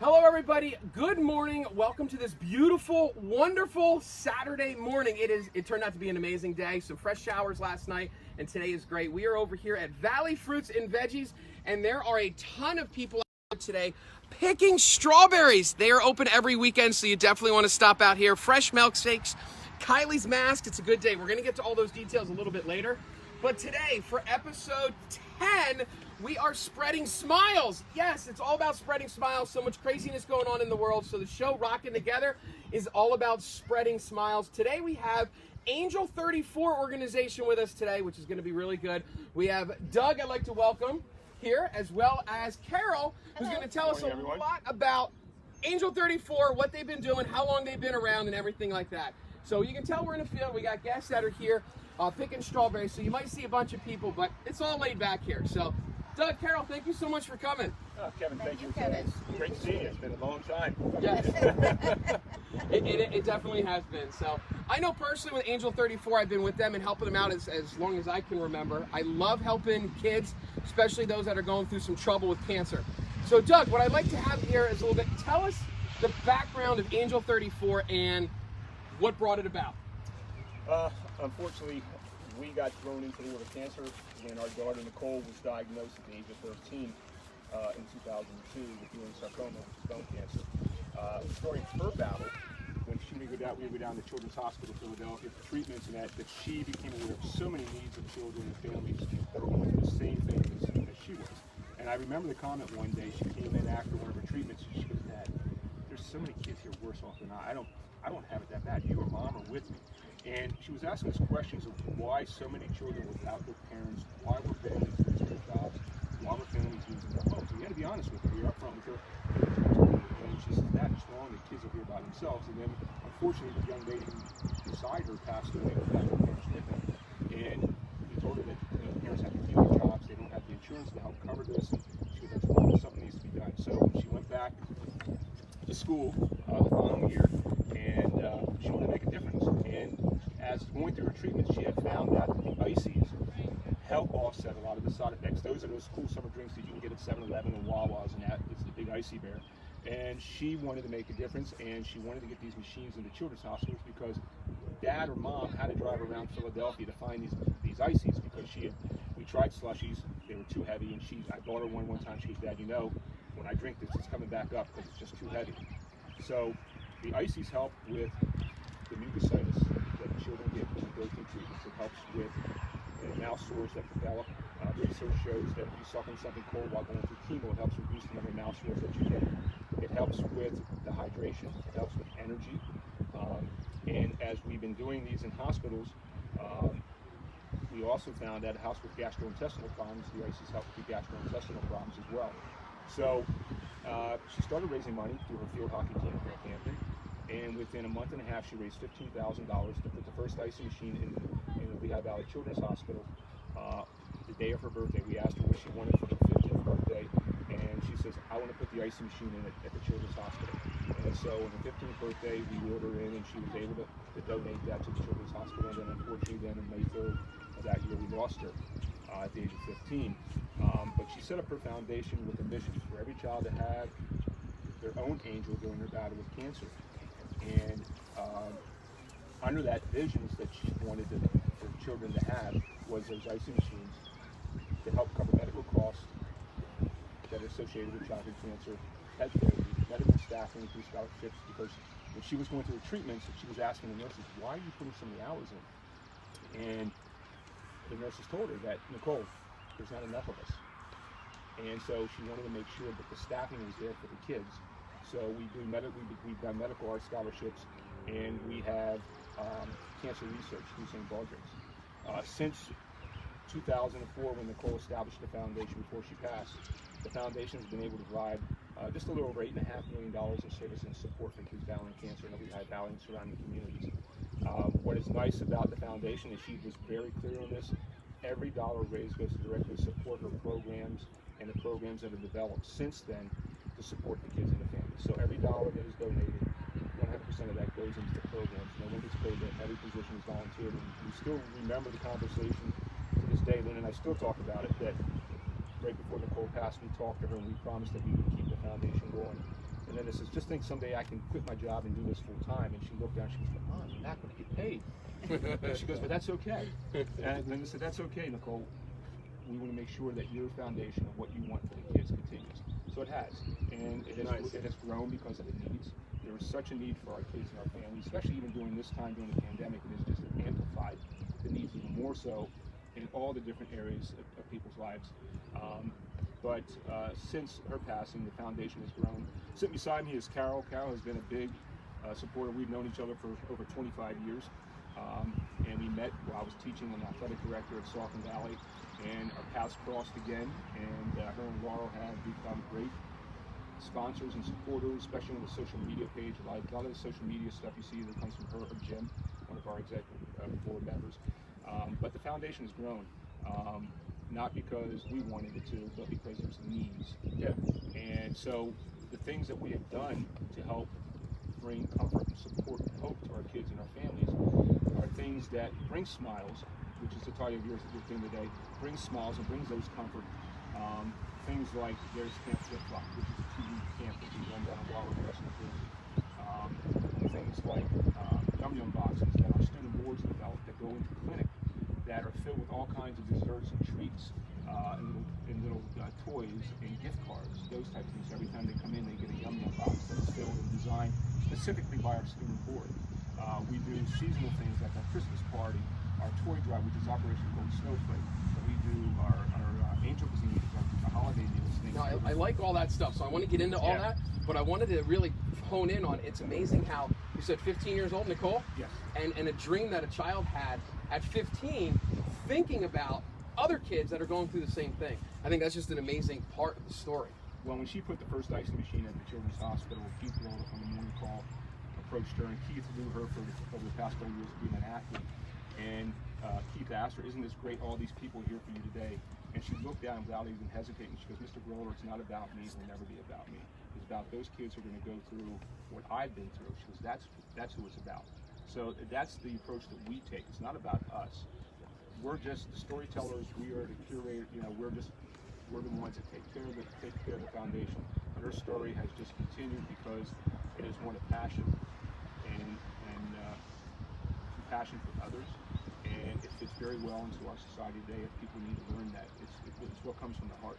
Hello everybody, good morning. Welcome to this beautiful, wonderful Saturday morning. It turned out to be an amazing day. Some fresh showers last night and today is great. We are over here at Valley Fruits and Veggies and there are a ton of people out today picking strawberries. They are open every weekend, so you definitely want to stop out here. Fresh milkshakes, Kylie's mask. It's a good day. We're going to get to all those details a little bit later. But today, for episode 10, we are spreading smiles. Yes, it's all about spreading smiles. So much craziness going on in the world. So the show Rockin' Together is all about spreading smiles. Today we have Angel 34 organization with us today, which is going to be really good. We have Doug, I'd like to welcome here, as well as Carol, who's going to tell us a lot about Angel 34, what they've been doing, how long they've been around, and everything like that. So you can tell we're in a field. We got guests that are here picking strawberries. So you might see a bunch of people, but it's all laid back here. So Doug, Carol, thank you so much for coming. Oh, Kevin, thank you. Kevin. It's great to see you. It's been a long time. Yes. it definitely has been. So I know personally with Angel 34, I've been with them and helping them out as long as I can remember. I love helping kids, especially those that are going through some trouble with cancer. So Doug, what I'd like to have here is a little bit, tell us the background of Angel 34 and what brought it about. Unfortunately, we got thrown into the world of cancer when our daughter Nicole was diagnosed at the age of 13 in 2002 with Ewing sarcoma, which is bone cancer. During her battle, when we would go down to Children's Hospital Philadelphia for treatments and that she became aware of so many needs of children and families that were going through the same thing as she was. And I remember the comment one day, she came in after one of her treatments and she goes, "Dad, there's so many kids here worse off than I don't have it that bad. You or Mom are with me." And she was asking us questions of why so many children without their parents, why were families losing their jobs, why were families losing their homes. We had to be honest with her. We were upfront with her. And she said, "That is wrong. The kids are here by themselves." And then, unfortunately, the young lady beside her passed away without her parents with them. And we told her that the parents have to keep their jobs. They don't have the insurance to help cover this. And she was, "That's wrong. Something needs to be done." So she went back to school the following year, and she wanted to make a difference. And as going through her treatment, she had found that the ices help offset a lot of the side effects. Those are those cool summer drinks that you can get at 7-Eleven and Wawa's, and that is the big icy bear. And she wanted to make a difference, and she wanted to get these machines into children's hospitals because Dad or Mom had to drive around Philadelphia to find these ices because we tried slushies, they were too heavy, and I bought her one time. She goes, "Dad, when I drink this, it's coming back up because it's just too heavy." So the ices help with the mucositis that children get when they go through treatments. It helps with mouth sores that develop. Research shows that if you suck on something cold while going through chemo, it helps reduce the number of mouth sores that you get. It helps with the hydration. It helps with energy. And as we've been doing these in hospitals, we also found that a house with gastrointestinal problems, the ices help with the gastrointestinal problems as well. So she started raising money through her field hockey team in Northampton. And within a month and a half, she raised $15,000 to put the first icing machine in the Lehigh Valley Children's Hospital. The day of her birthday, we asked her what she wanted for her 15th birthday, and she says, "I want to put the icing machine in at the Children's Hospital." And so on her 15th birthday, we wheeled her in, and she was able to donate that to the Children's Hospital. And then unfortunately, then on May 3rd of that year, we lost her at the age of 15. But she set up her foundation with a mission for every child to have their own angel during their battle with cancer. And under that visions that she wanted for children to have was those icing machines to help cover medical costs that are associated with childhood cancer, pet therapy, medical staffing through scholarships, because when she was going through her treatments, she was asking the nurses, "Why are you putting so many hours in?" And the nurses told her that, "Nicole, there's not enough of us." And so she wanted to make sure that the staffing was there for the kids. So we've done medical arts scholarships, and we have cancer research through St. Baldrick's. Since 2004, when Nicole established the foundation before she passed, the foundation has been able to provide just a little over $8.5 million in service and support for kids battling cancer in the Lehigh Valley and surrounding communities. What is nice about the foundation is she was very clear on this. Every dollar raised goes directly to support her programs and the programs that have developed since then to support the kids and the families. So every dollar that is donated, 100% of that goes into the programs. No one gets paid that. Every position is volunteered. And we still remember the conversation to this day. Lynn and I still talk about it, that right before Nicole passed, we talked to her and we promised that we would keep the foundation going. And then this is, just think someday I can quit my job and do this full time. And she looked down, she goes, Mom, you're not going to get paid. And she goes, but that's okay. And then I said, that's okay, Nicole. We want to make sure that your foundation of what you want for the kids continues. So it has. And it has grown because of the needs. There is such a need for our kids and our families, especially even during this time, during the pandemic. It has just amplified the needs even more so in all the different areas of people's lives. But since her passing, the foundation has grown. Sitting beside me is Carol. Carol has been a big supporter. We've known each other for over 25 years. And we met while I was teaching an athletic director at Saucon Valley, and our paths crossed again, and her and Laurel have become great sponsors and supporters, especially on the social media page. A lot of the social media stuff you see that comes from her or Jim, one of our executive board members. But the foundation has grown, not because we wanted it to, but because there's needs. Yeah. And so the things that we have done to help bring comfort and support and hope to our kids and our families are things that bring smiles, which is the title of your thing today, brings smiles and brings those comfort. Things like there's Camp Flip Flop, which is a 2-week camp that we run down in Waller Western things like yum-yum boxes that our student boards develop that go into clinic that are filled with all kinds of desserts and treats and little toys and gift cards, those types of things. Every time they come in, they get a yum-yum box that's filled and designed specifically by our student board. We do seasonal things like our Christmas party, our toy drive, which is Operation Gold Snowflake. We do our Angel Cuisine, which is our holiday meals. No, I like all that stuff, so I want to get into all that, but I wanted to really hone in on, it's amazing how you said 15 years old, Nicole? Yes. And a dream that a child had at 15, thinking about other kids that are going through the same thing. I think that's just an amazing part of the story. Well, when she put the first icing machine at the Children's Hospital, Keith Roller from the morning call approached her, and Keith knew her over the past 4 years of being an athlete. And Keith asked her, isn't this great, all these people here for you today? And she looked down without even hesitating. She goes, Mr. Groller, it's not about me. It will never be about me. It's about those kids who are going to go through what I've been through. She goes, that's who it's about. So that's the approach that we take. It's not about us. We're just the storytellers. We are the curator. You know, we're the ones that take care of the foundation. But her story has just continued because it is one of passion and compassion for others. And it fits very well into our society today. If people need to learn that, it's what comes from the heart,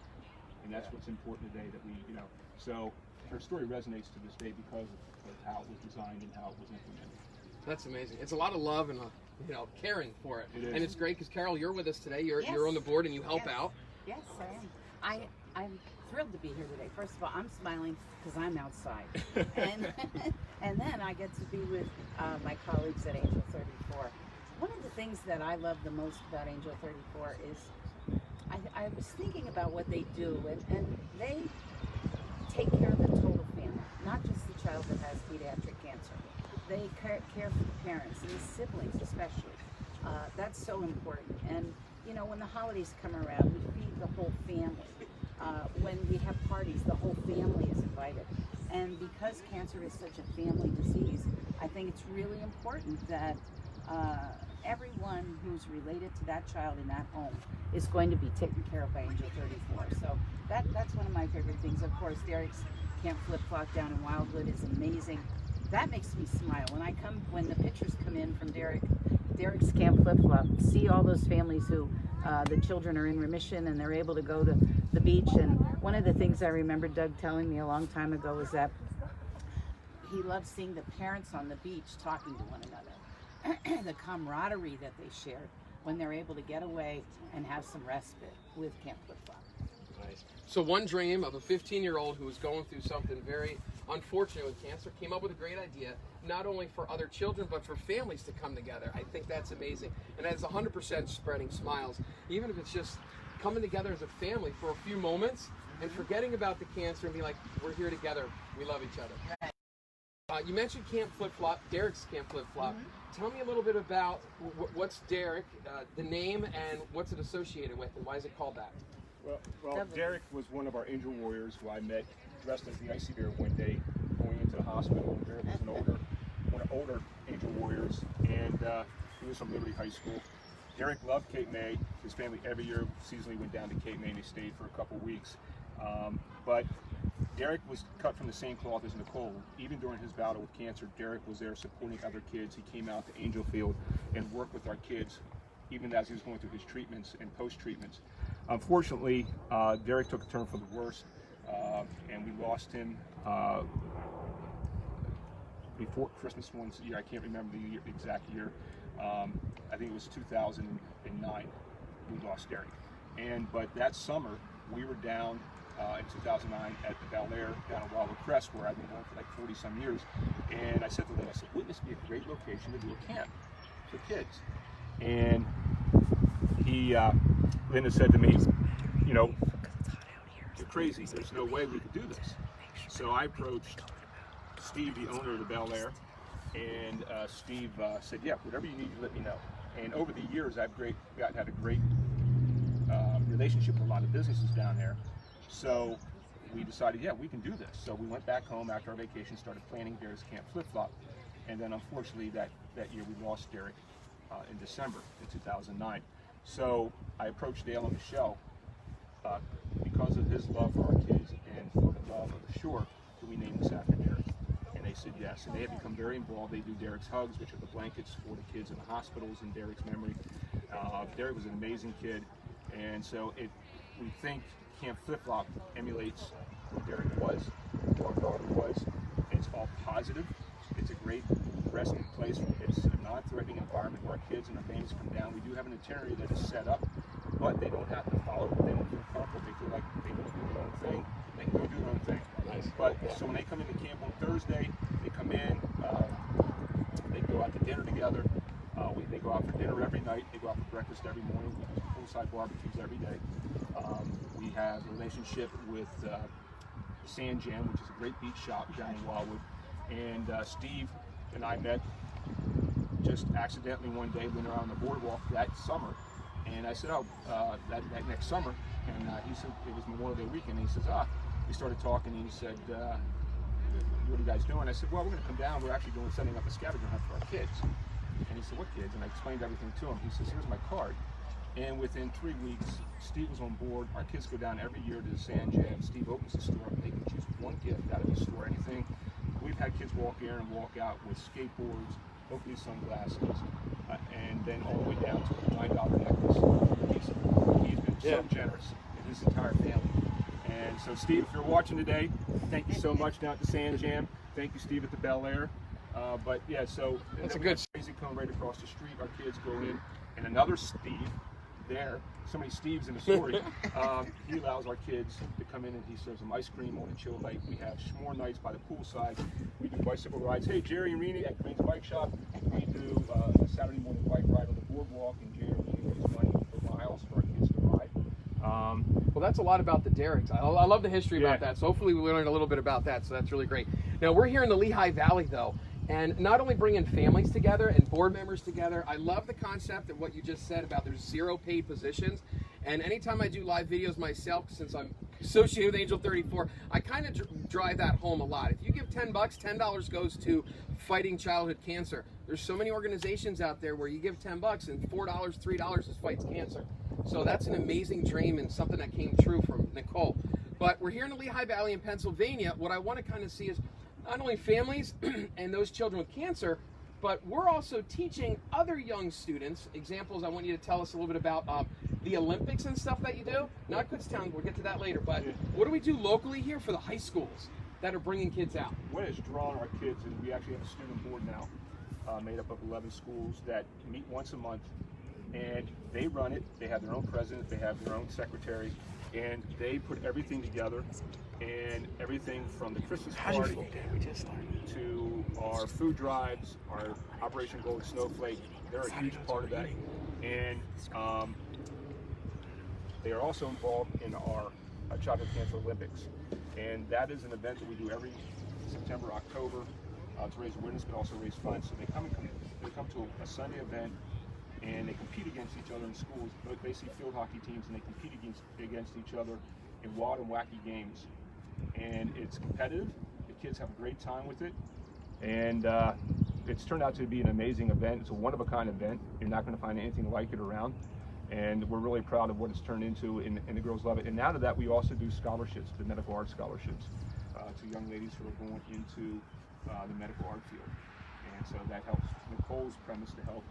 and that's what's important today. That we, so her story resonates to this day because of how it was designed and how it was implemented. That's amazing. It's a lot of love and caring for it. It is. And it's great because Carol, you're with us today. You're on the board and you help out. Yes, I am. I'm thrilled to be here today. First of all, I'm smiling because I'm outside, and then I get to be with my colleagues at Angel 34. One of the things that I love the most about Angel 34 is I was thinking about what they do, and they take care of the total family, not just the child that has pediatric cancer. They care for the parents and the siblings especially. That's so important. And when the holidays come around, we feed the whole family. When we have parties, the whole family is invited. And because cancer is such a family disease, I think it's really important that everyone who's related to that child in that home is going to be taken care of by Angel 34. So that's one of my favorite things. Of course, Derek's Camp Flip Flop down in Wildwood is amazing. That makes me smile. When the pictures come in from Derek's Camp Flip Flop, see all those families who the children are in remission and they're able to go to the beach. And one of the things I remember Doug telling me a long time ago was that he loved seeing the parents on the beach talking to one another. The camaraderie that they shared when they're able to get away and have some respite with Camp Flip Flop. Nice. So one dream of a 15-year-old who was going through something very unfortunate with cancer came up with a great idea, not only for other children, but for families to come together. I think that's amazing. And that is 100% spreading smiles, even if it's just coming together as a family for a few moments and forgetting about the cancer and be like, we're here together, we love each other. Right. You mentioned Camp Flip Flop, Derek's Camp Flip Flop. Tell me a little bit about what's Derek, the name, and what's it associated with, and why is it called that? Well, Derek was one of our Angel Warriors who I met dressed as the Icy Bear one day going into the hospital. Derek was one of older Angel Warriors, and he was from Liberty High School. Derek loved Cape May. His family every year seasonally went down to Cape May and they stayed for a couple weeks. But Derek was cut from the same cloth as Nicole. Even during his battle with cancer, Derek was there supporting other kids. He came out to Angel Field and worked with our kids, even as he was going through his treatments and post-treatments. Unfortunately, Derek took a turn for the worse, and we lost him before Christmas one year. I can't remember the exact year. I think it was 2009 we lost Derek. But that summer, we were down in 2009 at the Bel Air down in Wildwood Crest, where I've been going for like 40 some years. And I said to Linda, wouldn't this be a great location to do a camp for kids? And Linda said to me, you know, you're crazy. There's no way we could do this. So I approached Steve, the owner of the Bel Air, and Steve said, yeah, whatever you need, let me know. And over the years, I've had a great relationship with a lot of businesses down there. So we decided, yeah, we can do this. So we went back home after our vacation, started planning Derek's Camp Flip Flop. And then unfortunately that year we lost Derek in December in 2009. So I approached Dale and Michelle because of his love for our kids and for the love of the shore, that we named this after Derek. And they said yes. And they have become very involved. They do Derek's Hugs, which are the blankets for the kids in the hospitals in Derek's memory. Derek was an amazing kid. And so we think Camp Flip Flop emulates who Derek was, who our daughter was. It's all positive. It's a great resting place. It's a non-threatening environment where our kids and our families come down. We do have an itinerary that is set up, but they don't have to follow it. They don't feel comfortable. They feel like they can do their own thing. They can go do their own thing. Nice. But so when they come into camp on Thursday, they come in, they go out to dinner together. They go out for dinner every night. They go out for breakfast every morning. We do poolside barbecues every day. We have a relationship with Sand Jam, which is a great beach shop down in Wildwood. And Steve and I met just accidentally one day when we were on the boardwalk that summer. And I said, that next summer. And he said, it was Memorial Day weekend. And he says, we started talking. And he said, what are you guys doing? I said, well, we're going to come down. We're actually setting up a scavenger hunt for our kids. And he said, what kids? And I explained everything to him. He says, here's my card. And within 3 weeks, Steve was on board. Our kids go down every year to the Sand Jam. Steve opens the store up. They can choose one gift out of the store, anything. We've had kids walk in and walk out with skateboards, Oakley sunglasses, and then all the way down to a $9 necklace. He's been so generous in his entire family. And so, Steve, if you're watching today, thank you so much down at the Sand Jam. Thank you, Steve, at the Bel Air. But yeah, so that's a good crazy cone right across the street. Our kids go in, and another Steve there. So many Steves in the story. He allows our kids to come in and he serves them ice cream on a chill night. We have s'more nights by the poolside. We do bicycle rides. Hey, Jerry and Rini at Green's Bike Shop. We do a Saturday morning bike ride on the boardwalk, and Jerry and Rini raise money for miles for our kids to ride. Well, that's a lot about the Derricks. I love the history about that. So hopefully we learned a little bit about that. So that's really great. Now we're here in the Lehigh Valley, though. And not only bringing families together and board members together, I love the concept of what you just said about there's 0 paid positions. And anytime I do live videos myself, since I'm associated with Angel 34, I kind of drive that home a lot. If you give $10, $10 goes to fighting childhood cancer. There's so many organizations out there where you give $10 and $4, $3 just fights cancer. So that's an amazing dream and something that came true from Nicole. But we're here in the Lehigh Valley in Pennsylvania. What I want to kind of see is not only families and those children with cancer, but we're also teaching other young students. Examples, I want you to tell us a little bit about the Olympics and stuff that you do. Not Kutztown, we'll get to that later, but what do we do locally here for the high schools that are bringing kids out? What has drawn our kids, and we actually have a student board now made up of 11 schools that meet once a month, and they run it. They have their own president, they have their own secretary, and they put everything together, and everything from the Christmas party to our food drives, our Operation Golden Snowflake, they're a huge part of that. And they are also involved in our Childhood Cancer Olympics. And that is an event that we do every September, October to raise awareness, but also raise funds. So they come to a Sunday event, and they compete against each other in schools, basically field hockey teams, and they compete against each other in wild and wacky games. And it's competitive. The kids have a great time with it, and it's turned out to be an amazing event. It's a one-of-a-kind event. You're not going to find anything like it around. And we're really proud of what it's turned into, and the girls love it. And out of that, we also do scholarships, the medical arts scholarships, to young ladies who are going into the medical art field. And so that helps Nicole's premise to help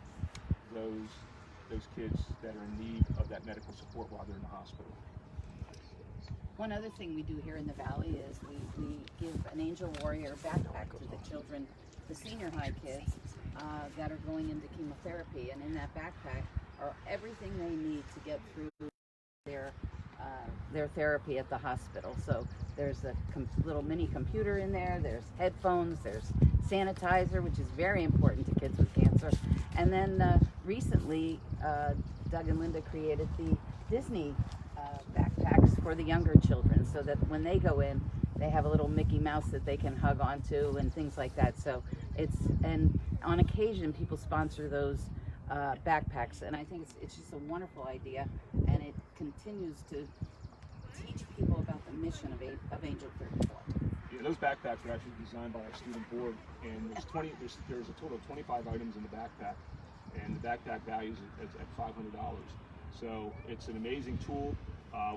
those kids that are in need of that medical support while they're in the hospital. One other thing we do here in the Valley is we give an Angel Warrior backpack to the children, the senior high kids that are going into chemotherapy, and in that backpack are everything they need to get through their therapy at the hospital. So there's a little mini computer in there, there's headphones, there's sanitizer, which is very important to kids with cancer. And then recently, Doug and Linda created the Disney backpacks for the younger children, so that when they go in, they have a little Mickey Mouse that they can hug onto and things like that. So and on occasion, people sponsor those backpacks, and I think it's just a wonderful idea, and it continues to teach people about the mission of Angel 34. Yeah, those backpacks are actually designed by our student board, and there's a total of 25 items in the backpack, and the backpack value is at $500. So it's an amazing tool.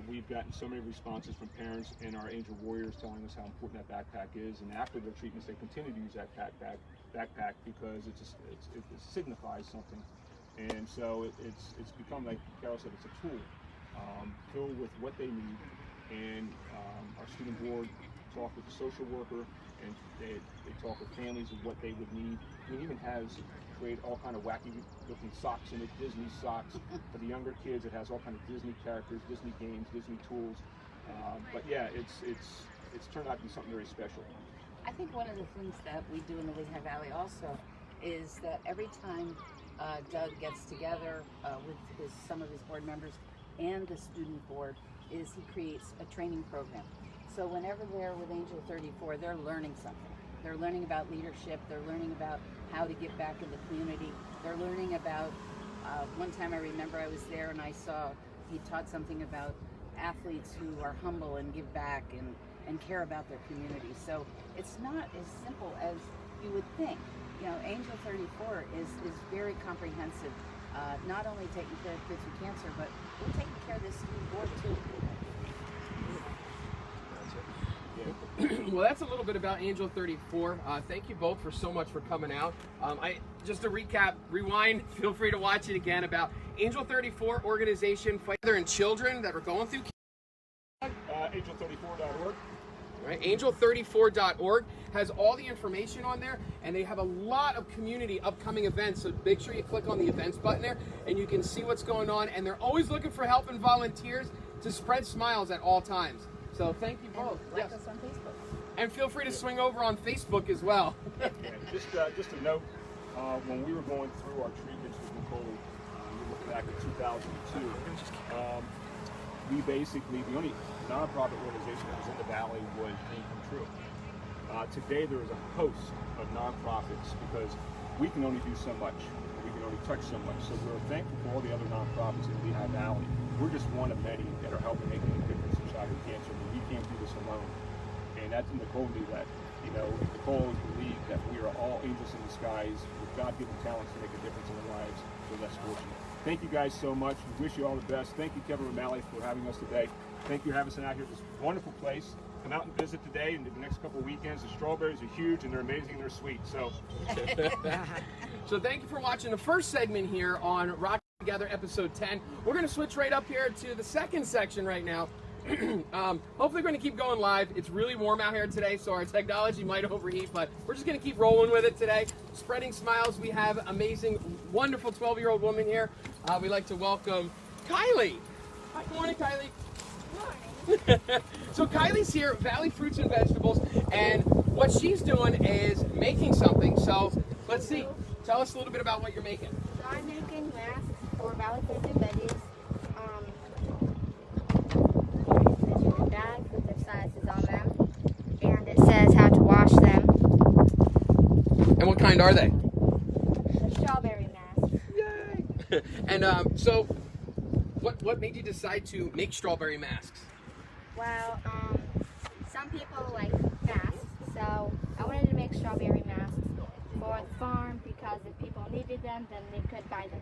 We've gotten so many responses from parents and our Angel Warriors telling us how important that backpack is, and after their treatments they continue to use that backpack because it signifies something. And so it's become, like Carol said, it's a tool filled with what they need. And our student board talked with the social worker, and they talk with families of what they would need. It even has create all kind of wacky looking socks in it, Disney socks for the younger kids. It has all kind of Disney characters, Disney games, Disney tools. But yeah, it's turned out to be something very special. I think one of the things that we do in the Lehigh Valley also is that every time Doug gets together with some of his board members and the student board, is he creates a training program. So whenever they're with Angel 34, they're learning something. They're learning about leadership. They're learning about how to give back in the community. They're learning about, one time I remember I was there and I saw he taught something about athletes who are humble and give back and care about their community. So it's not as simple as you would think. You know, Angel 34 is very comprehensive, not only taking care of kids with cancer, but we're taking care of this student board too. Well, that's a little bit about Angel 34. Thank you both for so much for coming out. Just to recap, rewind, feel free to watch it again, about Angel 34 organization, Father and children that are going through Angel34.org. Right, angel34.org has all the information on there, and they have a lot of community upcoming events, so make sure you click on the events button there and you can see what's going on, and they're always looking for help and volunteers to spread smiles at all times. So thank you both. Like us on Facebook. And feel free to swing over on Facebook as well. Just a note, when we were going through our treatments with Nicole, we looked back in 2002, we basically, the only nonprofit organization that was in the Valley was Dream Come True. Today there is a host of nonprofits because we can only do so much. We can only touch so much. So we're thankful for all the other nonprofits in the Lehigh Valley. We're just one of many that are helping make a difference in childhood cancer, but we can't do this alone. And that's Nicole knew that. You know, Nicole always believed that we are all angels in disguise with God-given talents to make a difference in the lives of the less fortunate. Thank you guys so much. We wish you all the best. Thank you, Kevin Romali, for having us today. Thank you for having us out here at this wonderful place. Come out and visit today, and the next couple of weekends. The strawberries are huge, and they're amazing, and they're sweet. So, so thank you for watching the first segment here on Rockin' Together, episode 10. We're going to switch right up here to the second section right now. Hopefully we're going to keep going live. It's really warm out here today, so our technology might overheat, but we're just going to keep rolling with it today. Spreading smiles. We have amazing, wonderful 12-year-old woman here. We'd like to welcome Kylie. Hi, good morning, Kylie. Good morning. So Kylie's here, Valley Fruits and Vegetables, and what she's doing is making something. So let's see. Tell us a little bit about what you're making. So I'm making masks for Valley Fruits and Veggies. Bags with their sizes on them, and it says how to wash them. And what kind are they? The strawberry masks. Yay! And so, what made you decide to make strawberry masks? Well, some people like masks, so I wanted to make strawberry masks for the farm because if people needed them, then they could buy them.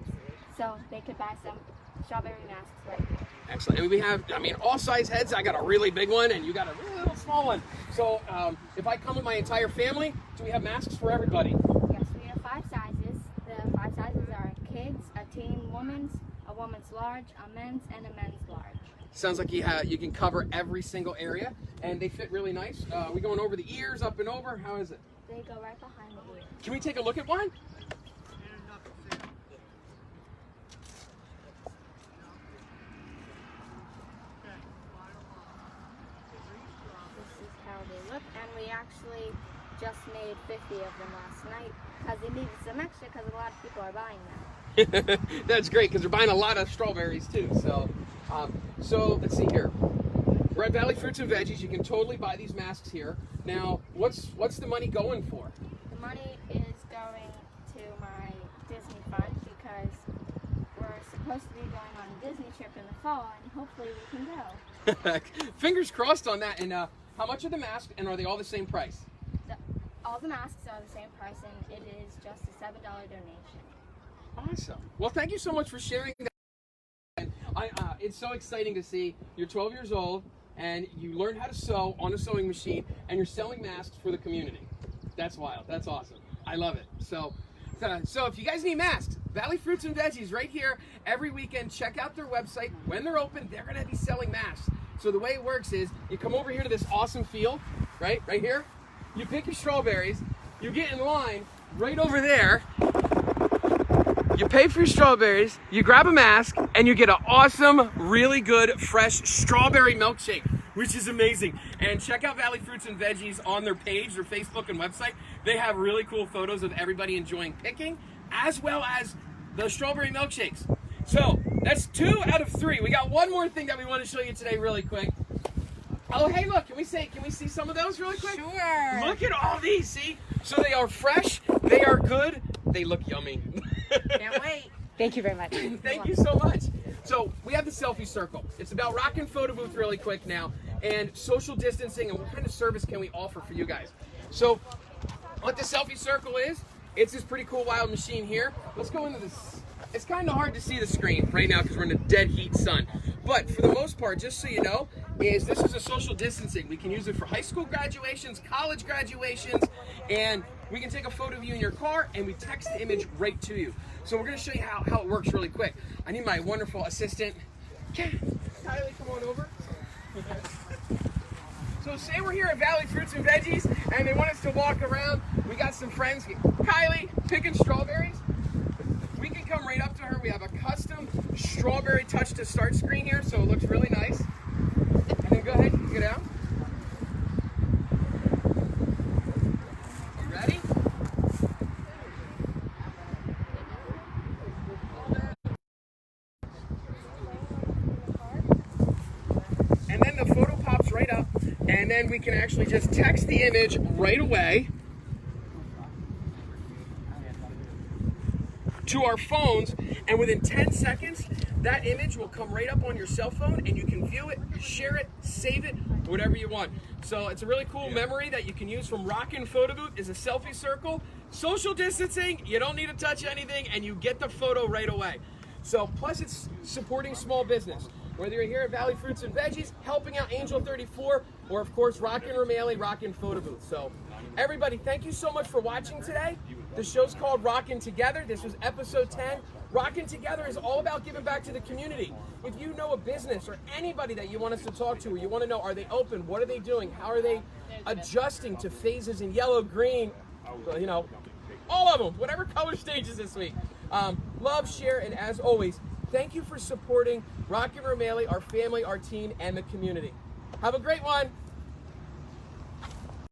So they could buy some strawberry masks right here. Excellent. And we have, I mean, all size heads. I got a really big one, and you got a really little small one. So if I come with my entire family, do we have masks for everybody? Yes, we have 5 sizes. The 5 sizes are kids, a teen woman's, a woman's large, a men's, and a men's large. Sounds like you can cover every single area, and they fit really nice. We going over the ears, up and over. How is it? They go right behind the ear. Can we take a look at one? This is how they look, and we actually just made 50 of them last night because they needed some extra because a lot of people are buying them. That's great because they're buying a lot of strawberries too. So let's see here. We're at Valley Fruits and Veggies. You can totally buy these masks here. Now, what's the money going for? The money is going to my Disney fund because we're supposed to be going on a Disney trip in the fall, and hopefully we can go. Fingers crossed on that. And how much are the masks, and are they all the same price? All the masks are the same price, and it is just a $7 donation. Awesome. Well, thank you so much for sharing that. It's so exciting to see you're 12 years old and you learned how to sew on a sewing machine and you're selling masks for the community. That's wild. That's awesome. I love it. So if you guys need masks, Valley Fruits and Veggies right here every weekend. Check out their website. When they're open, they're going to be selling masks. So the way it works is you come over here to this awesome field, right here. You pick your strawberries. You get in line right over there. You pay for your strawberries, you grab a mask, and you get an awesome, really good, fresh strawberry milkshake, which is amazing. And check out Valley Fruits and Veggies on their page, their Facebook and website. They have really cool photos of everybody enjoying picking, as well as the strawberry milkshakes. So that's 2 out of 3. We got one more thing that we want to show you today really quick. Oh, hey, look, can we see some of those really quick? Sure. Look at all these, see? So they are fresh, they are good, they look yummy. Can't wait. Thank you very much. Thank you so much. So we have the selfie circle. It's about Rockin' photo booth really quick now and social distancing and what kind of service can we offer for you guys. So what the selfie circle is, it's this pretty cool wild machine here. Let's go into this. It's kind of hard to see the screen right now because we're in a dead heat sun. But for the most part, just so you know, this is a social distancing. We can use it for high school graduations, college graduations, and we can take a photo of you in your car and we text the image right to you. So we're going to show you how it works really quick. I need my wonderful assistant, Kylie, come on over. So say we're here at Valley Fruits and Veggies and they want us to walk around. We got some friends, Kylie, picking strawberries. We can come right up to her. We have a custom strawberry touch to start screen here, so it looks really nice. And then go ahead, you can get out. You ready? And then the photo pops right up, and then we can actually just text the image right away to our phones, and within 10 seconds that image will come right up on your cell phone and you can view it, share it, save it, whatever you want. So it's a really cool memory that you can use from Rockin' Photo Booth. Is a selfie circle, social distancing, you don't need to touch anything, and you get the photo right away. So plus it's supporting small business. Whether you're here at Valley Fruits and Veggies, helping out Angel 34, or of course Rockin' Romali, Rockin' Photo Booth. So everybody, thank you so much for watching today. The show's called Rockin' Together. This was episode 10. Rockin' Together is all about giving back to the community. If you know a business or anybody that you want us to talk to, or you want to know, are they open? What are they doing? How are they adjusting to phases in yellow, green, you know, all of them, whatever color stages this week. Love, share, and as always, thank you for supporting Rockin' Romali, our family, our team, and the community. Have a great one.